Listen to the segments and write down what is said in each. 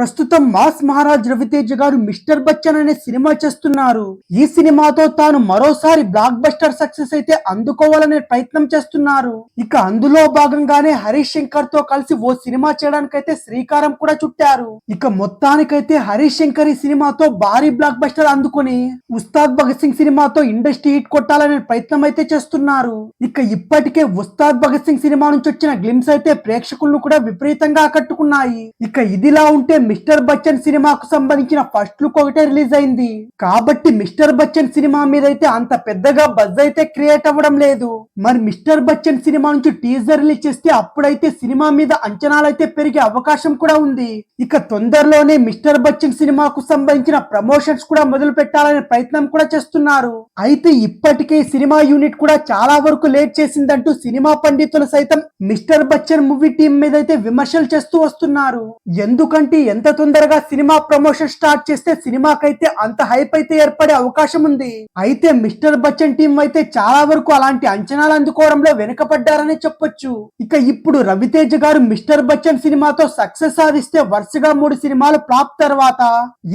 ప్రస్తుతం మాస్ మహారాజ్ రవితేజ గారు మిస్టర్ బచ్చన్ అనే సినిమా చేస్తున్నారు. ఈ సినిమాతో తాను మరోసారి బ్లాక్ బస్టర్ సక్సెస్ అయితే అందుకోవాలనే ప్రయత్నం చేస్తున్నారు. ఇక అందులో భాగంగానే హరీష్ శంకర్ తో కలిసి ఓ సినిమా చేయడానికైతే శ్రీకారం కూడా చుట్టారు. ఇక మొత్తానికైతే హరీష్ శంకర్ ఈ సినిమాతో భారీ బ్లాక్ బస్టర్ అందుకుని ఉస్తాద్ భగత్ సింగ్ సినిమాతో ఇండస్ట్రీ హిట్ కొట్టాలనే ప్రయత్నం అయితే చేస్తున్నారు. ఇక ఇప్పటికే ఉస్తాద్ భగత్ సింగ్ సినిమా నుంచి వచ్చిన గ్లిమ్స్ అయితే ప్రేక్షకులను కూడా విపరీతంగా ఆకట్టుకున్నాయి. ఇక ఇదిలా ఉంటే మిస్టర్ బచ్చన్ సినిమాకు సంబంధించిన ఫస్ట్ లుక్ ఒకటే రిలీజ్ అయింది. కాబట్టి మిస్టర్ బచ్చన్ సినిమా మీద అయితే అంత పెద్దగా బజ్ అయితే క్రియేట్ అవ్వడం లేదు. మరి మిస్టర్ బచ్చన్ సినిమా నుంచి టీజర్ రిలీజ్ చేస్తే అప్పుడైతే సినిమా మీద అంచనాలు అయితే పెరిగే అవకాశం కూడా ఉంది. ఇక తొందరలోనే మిస్టర్ బచ్చన్ సినిమాకు సంబంధించిన ప్రమోషన్స్ కూడా మొదలు పెట్టాలనే ప్రయత్నం కూడా చేస్తున్నారు. అయితే ఇప్పటికే సినిమా యూనిట్ కూడా చాలా వరకు లేట్ చేసిందంటూ సినిమా పండితులు సైతం మిస్టర్ బచ్చన్ మూవీ టీం మీద అయితే విమర్శలు చేస్తూ వస్తున్నారు. ఎందుకంటే ఎంత తొందరగా సినిమా ప్రమోషన్ స్టార్ట్ చేస్తే సినిమాకైతే అంత హైప్ అయితే ఏర్పడే అవకాశం ఉంది. అయితే మిస్టర్ బచ్చన్ టీం అయితే చాలా వరకు అలాంటి అంచనాలు అందుకోవడంలో వెనుకపడ్డారని చెప్పొచ్చు. ఇక ఇప్పుడు రవితేజ గారు మిస్టర్ బచ్చన్ సినిమాతో సక్సెస్ సాధిస్తే వరుసగా 3 సినిమాలు ఫ్లాప్ తర్వాత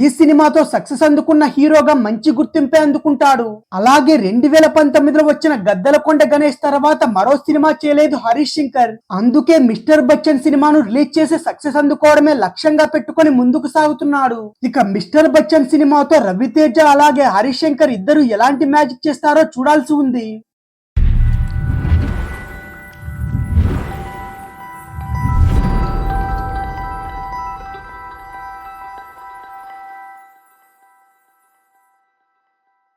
ఈ సినిమాతో సక్సెస్ అందుకున్న హీరోగా మంచి గుర్తింపే అందుకుంటాడు. అలాగే 2019లో వచ్చిన గద్దలకొండ గణేష్ తర్వాత మరో సినిమా చేయలేదు హరీష్ శంకర్. అందుకే మిస్టర్ బచ్చన్ సినిమాను రిలీజ్ చేసి సక్సెస్ అందుకోవడమే లక్ష్యంగా పెట్టుకొని ముందుకు సాగుతున్నాడు. ఇక మిస్టర్ బచ్చన్ సినిమాతో రవితేజ అలాగే హరీష్ శంకర్ ఇద్దరు ఎలాంటి మ్యాజిక్ చేస్తారో చూడాల్సి ఉంది.